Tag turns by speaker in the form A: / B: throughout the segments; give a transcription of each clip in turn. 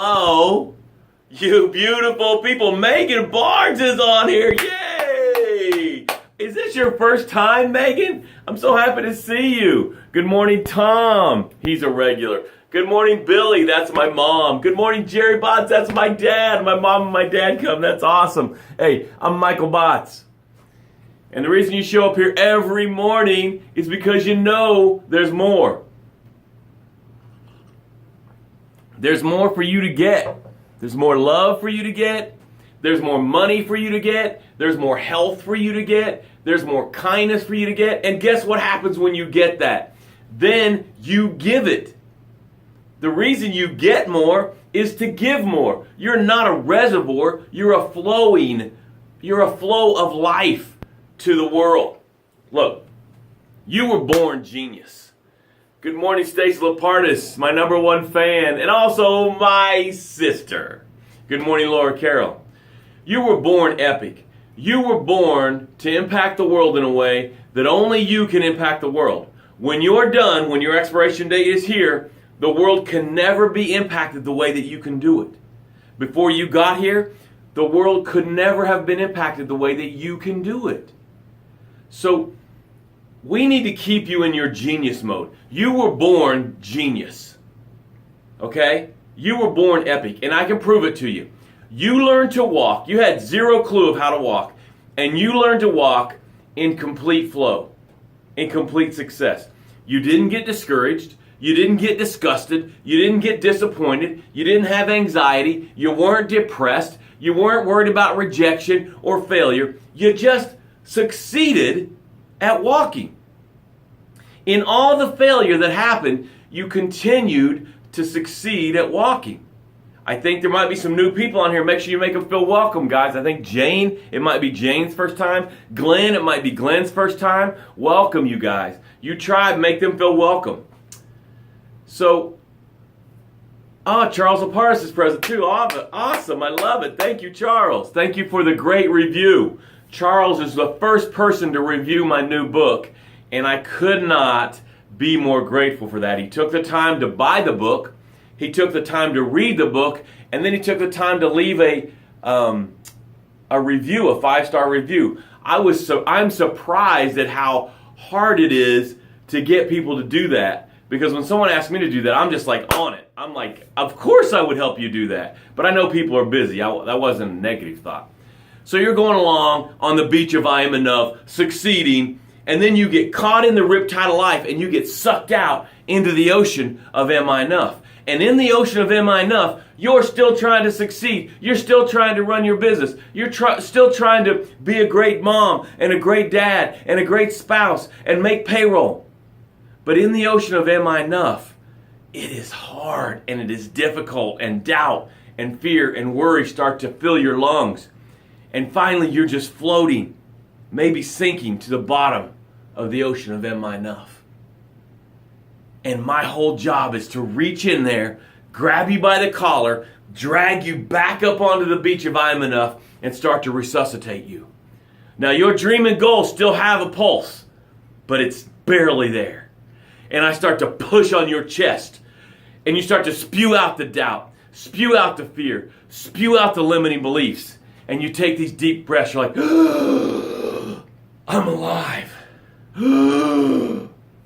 A: Oh, you beautiful people. Megan Barnes is on here. Yay! Is this your first time, Megan? I'm so happy to see you. Good morning, Tom. He's a regular. Good morning, Billy. That's my mom. Good morning, Jerry Botts. That's my dad. My mom and my dad come. That's awesome. Hey, I'm Michael Botts. And the reason you show up here every morning is because you know there's more. There's more for you to get. There's more love for you to get. There's more money for you to get. There's more health for you to get. There's more kindness for you to get. And guess what happens when you get that? Then you give it. The reason you get more is to give more. You're not a reservoir. You're a flow of life to the world. Look, you were born genius. Good morning, Stacey Lapardis, my number one fan, and also my sister. Good morning, Laura Carroll. You were born epic. You were born to impact the world in a way that only you can impact the world. When you're done, when your expiration date is here, the world can never be impacted the way that you can do it. Before you got here, the world could never have been impacted the way that you can do it. So, we need to keep you in your genius mode. You were born genius. Okay? You were born epic, and I can prove it to you. You learned to walk. You had zero clue of how to walk, and you learned to walk in complete flow, in complete success. You didn't get discouraged. You didn't get disgusted. You didn't get disappointed. You didn't have anxiety. You weren't depressed. You weren't worried about rejection or failure. You just succeeded at walking. In all the failure that happened, you continued to succeed at walking. I think there might be some new people on here. Make sure you make them feel welcome, guys. I think Jane, it might be Jane's first time. Glenn, it might be Glenn's first time. Welcome, you guys. You try, make them feel welcome. So, Charles Aparis is present too. Awesome, I love it. Thank you, Charles. Thank you for the great review. Charles is the first person to review my new book, and I could not be more grateful for that. He took the time to buy the book, he took the time to read the book, and then he took the time to leave a review, a 5-star review. I'm surprised at how hard it is to get people to do that, because when someone asks me to do that, I'm just like on it. I'm like, of course I would help you do that, but I know people are busy. That wasn't a negative thought. So you're going along on the beach of I Am Enough, succeeding, and then you get caught in the riptide of life and you get sucked out into the ocean of Am I Enough? And in the ocean of Am I Enough, you're still trying to succeed. You're still trying to run your business. You're still trying to be a great mom and a great dad and a great spouse and make payroll. But in the ocean of Am I Enough, it is hard and it is difficult, and doubt and fear and worry start to fill your lungs. And finally, you're just floating, maybe sinking to the bottom of the ocean of Am I Enough? And my whole job is to reach in there, grab you by the collar, drag you back up onto the beach of I Am Enough, and start to resuscitate you. Now, your dream and goals still have a pulse, but it's barely there. And I start to push on your chest, and you start to spew out the doubt, spew out the fear, spew out the limiting beliefs. And you take these deep breaths, you're like, I'm alive.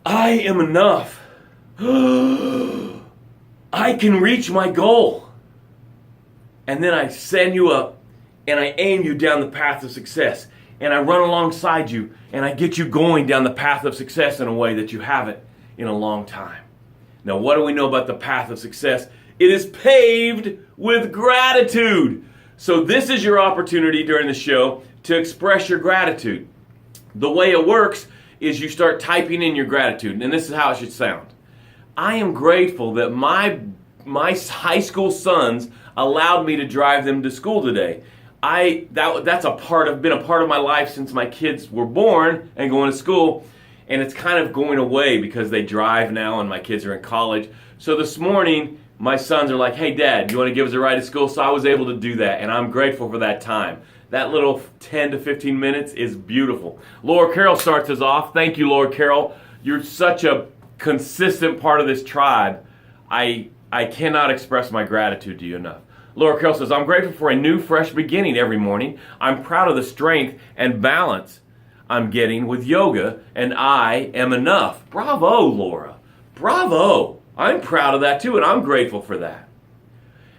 A: I am enough. I can reach my goal. And then I send you up and I aim you down the path of success. And I run alongside you and I get you going down the path of success in a way that you haven't in a long time. Now, what do we know about the path of success? It is paved with gratitude. So this is your opportunity during the show to express your gratitude. The way it works is you start typing in your gratitude, and this is how it should sound. I am grateful that my high school sons allowed me to drive them to school today. That's been a part of my life since my kids were born and going to school, and it's kind of going away because they drive now and my kids are in college. So this morning, my sons are like, hey, Dad, you want to give us a ride to school? So I was able to do that, and I'm grateful for that time. That little 10 to 15 minutes is beautiful. Laura Carroll starts us off. Thank you, Laura Carroll. You're such a consistent part of this tribe. I I cannot express my gratitude to you enough. Laura Carroll says, I'm grateful for a new, fresh beginning every morning. I'm proud of the strength and balance I'm getting with yoga, and I am enough. Bravo, Laura. Bravo. I'm proud of that too, and I'm grateful for that.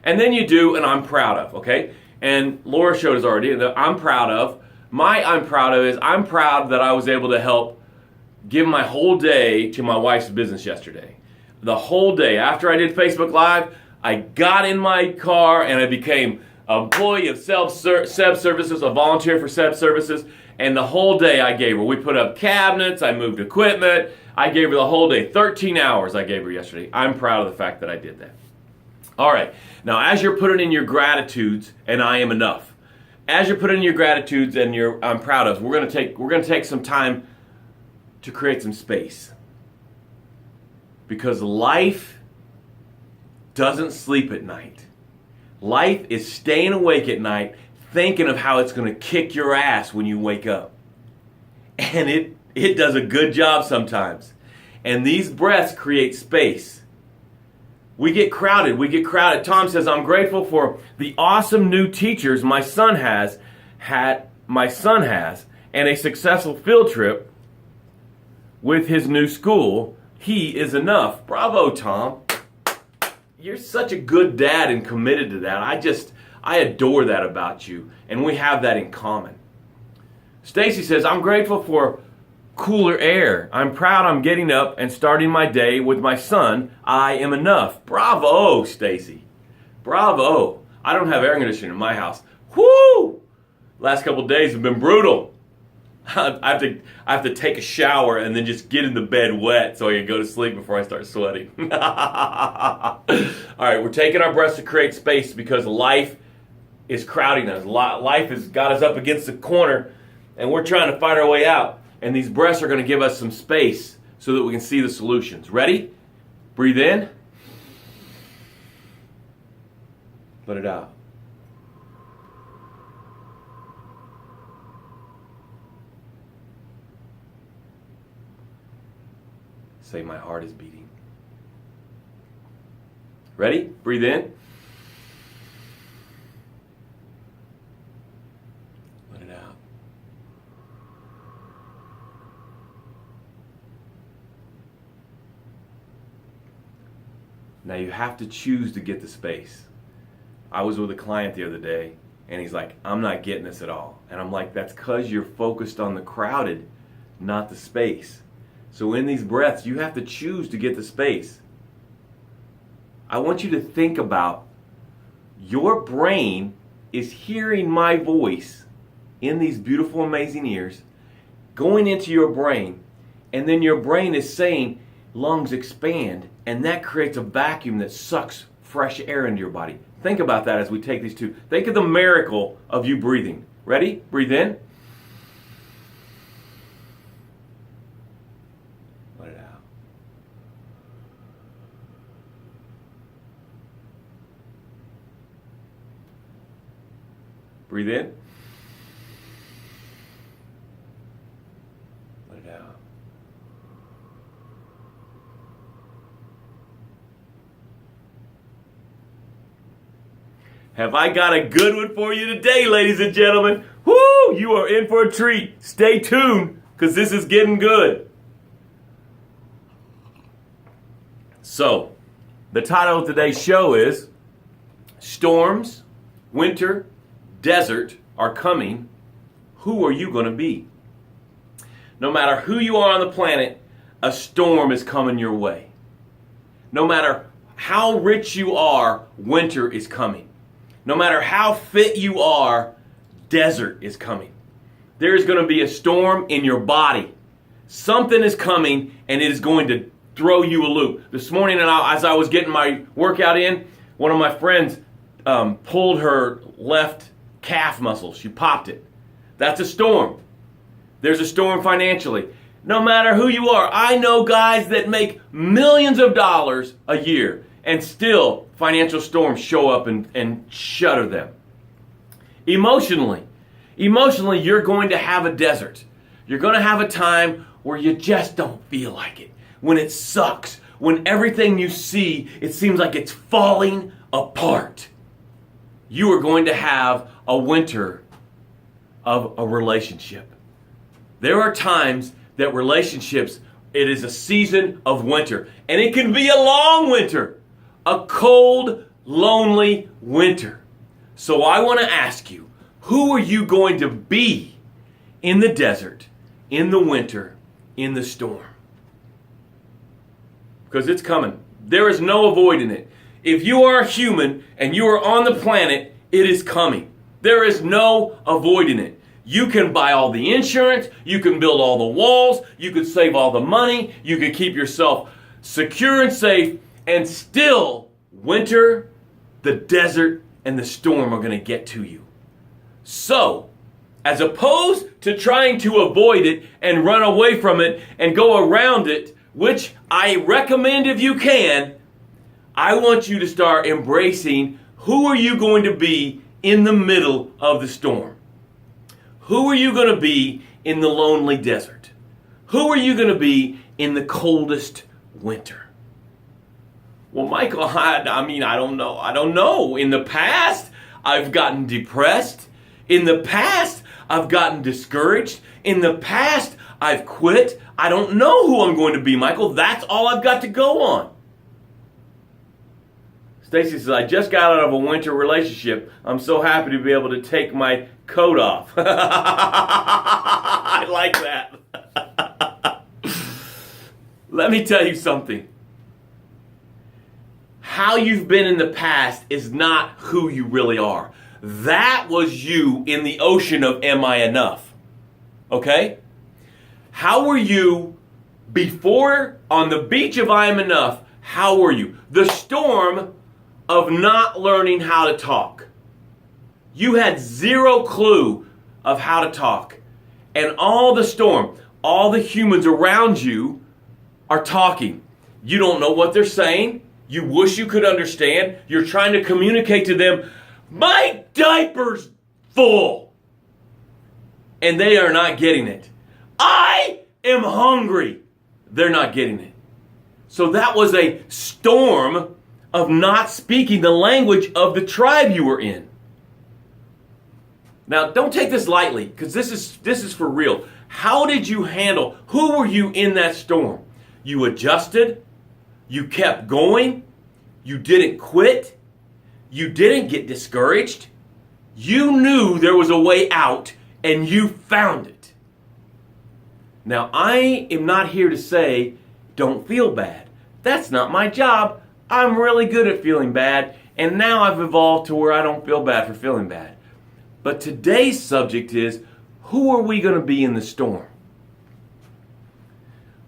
A: And then you do, and I'm proud of, okay? And Laura showed us already that I'm proud of. I'm proud of is I'm proud that I was able to help give my whole day to my wife's business yesterday. The whole day. After I did Facebook Live, I got in my car and I became an employee of SEB Services, a volunteer for SEB Services, and the whole day I gave her. We put up cabinets, I moved equipment, I gave her the whole day. 13 hours I gave her yesterday. I'm proud of the fact that I did that. All right, now as you're putting in your gratitudes, and I am enough, as you're putting in your gratitudes and your I'm proud of, we're gonna take some time to create some space. Because life doesn't sleep at night. Life is staying awake at night thinking of how it's going to kick your ass when you wake up. And it does a good job sometimes. And these breaths create space. We get crowded. Tom says, I'm grateful for the awesome new teachers my son has, and a successful field trip with his new school. He is enough. Bravo, Tom. You're such a good dad and committed to that. I adore that about you, and we have that in common. Stacy says, I'm grateful for cooler air. I'm proud I'm getting up and starting my day with my son. I am enough. Bravo, Stacy. Bravo. I don't have air conditioning in my house. Whoo! Last couple of days have been brutal. I have to take a shower and then just get in the bed wet so I can go to sleep before I start sweating. All right, we're taking our breaths to create space because life is crowding us. Life has got us up against the corner, and we're trying to fight our way out. And these breaths are going to give us some space so that we can see the solutions. Ready? Breathe in. Let it out. Say, my heart is beating. Ready? Breathe in. Let it out. Now you have to choose to get the space. I was with a client the other day, and he's like, I'm not getting this at all. And I'm like, that's because you're focused on the crowded, not the space. So in these breaths, you have to choose to get the space. I want you to think about your brain is hearing my voice in these beautiful, amazing ears, going into your brain, and then your brain is saying, lungs expand, and that creates a vacuum that sucks fresh air into your body. Think about that as we take these two. Think of the miracle of you breathing. Ready? Breathe in. Let it out. Breathe in. Let it out. Have I got a good one for you today, ladies and gentlemen? Woo! You are in for a treat. Stay tuned, because this is getting good. So, the title of today's show is Storms, Winter, Desert are coming. Who are you going to be? No matter who you are on the planet, a storm is coming your way. No matter how rich you are, winter is coming. No matter how fit you are, desert is coming. There is going to be a storm in your body. Something is coming, and it is going to throw you a loop. This morning, as I was getting my workout in, one of my friends pulled her left calf muscle. She popped it. That's a storm. There's a storm financially. No matter who you are, I know guys that make millions of dollars a year, and still financial storms show up and shudder them. Emotionally, you're going to have a desert. You're going to have a time where you just don't feel like it. When it sucks, when everything you see, it seems like it's falling apart. You are going to have a winter of a relationship. There are times that relationships, it is a season of winter. And it can be a long winter, a cold, lonely winter. So I want to ask you, who are you going to be in the desert, in the winter, in the storm? Because it's coming. There is no avoiding it. If you are a human and you are on the planet, it is coming. There is no avoiding it. You can buy all the insurance, you can build all the walls, you can save all the money, you can keep yourself secure and safe, and still winter, the desert, and the storm are going to get to you. So, as opposed to trying to avoid it and run away from it and go around it, which I recommend if you can, I want you to start embracing who are you going to be in the middle of the storm. Who are you going to be in the lonely desert? Who are you going to be in the coldest winter? Well, Michael, I don't know. I don't know. In the past, I've gotten depressed. In the past, I've gotten discouraged. In the past, I've quit. I don't know who I'm going to be, Michael. That's all I've got to go on. Stacy says, I just got out of a winter relationship. I'm so happy to be able to take my coat off. I like that. Let me tell you something. How you've been in the past is not who you really are. That was you in the ocean of am I enough? Okay? How were you before on the beach of I am enough? How were you? The storm of not learning how to talk. You had zero clue of how to talk. And all the storm, all the humans around you are talking. You don't know what they're saying. You wish you could understand. You're trying to communicate to them, my diaper's full. And they are not getting it. I am hungry. They're not getting it. So that was a storm of not speaking the language of the tribe you were in. Now, don't take this lightly, because this is for real. How did you handle, who were you in that storm? You adjusted, you kept going, you didn't quit, you didn't get discouraged, you knew there was a way out, and you found it. Now, I am not here to say, don't feel bad. That's not my job. I'm really good at feeling bad, and now I've evolved to where I don't feel bad for feeling bad. But today's subject is, who are we going to be in the storm?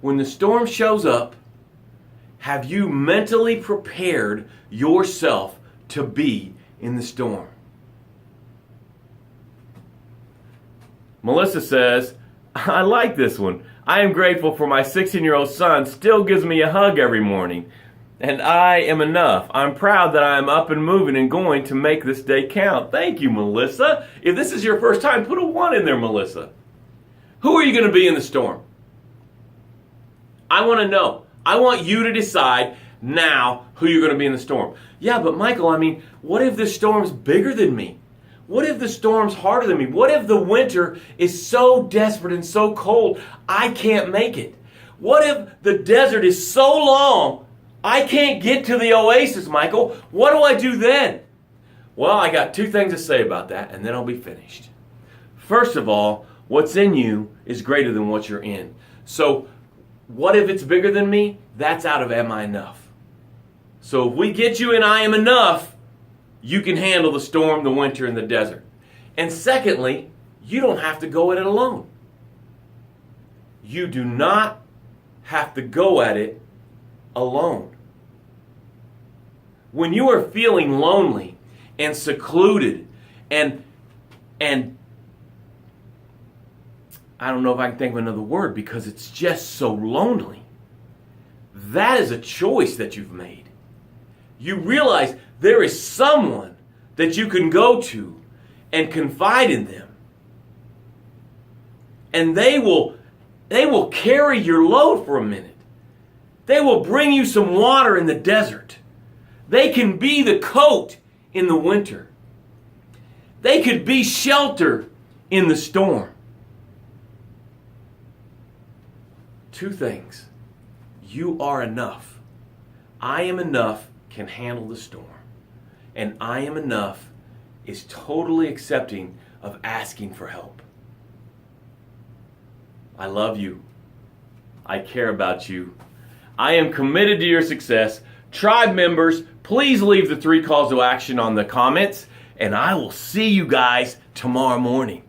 A: When the storm shows up, have you mentally prepared yourself to be in the storm? Melissa says, I like this one. I am grateful for my 16-year-old son still gives me a hug every morning. And I am enough. I'm proud that I am up and moving and going to make this day count. Thank you, Melissa. If this is your first time, put a 1 in there, Melissa. Who are you going to be in the storm? I want to know. I want you to decide now who you're going to be in the storm. Yeah, but Michael, what if the storm's bigger than me? What if the storm's harder than me? What if the winter is so desperate and so cold, I can't make it? What if the desert is so long, I can't get to the oasis, Michael? What do I do then? Well, I got 2 things to say about that, and then I'll be finished. First of all, what's in you is greater than what you're in. So, what if it's bigger than me? That's out of am I enough. So if we get you in I am enough, you can handle the storm, the winter, and the desert. And secondly, you don't have to go at it alone. You do not have to go at it alone. When you are feeling lonely and secluded and I don't know if I can think of another word because it's just so lonely. That is a choice that you've made. You realize there is someone that you can go to and confide in them. And they will carry your load for a minute. They will bring you some water in the desert. They can be the coat in the winter. They could be shelter in the storm. Two things. You are enough. I am enough can handle the storm. And I am enough is totally accepting of asking for help. I love you. I care about you. I am committed to your success. Tribe members, please leave the 3 calls to action on the comments, and I will see you guys tomorrow morning.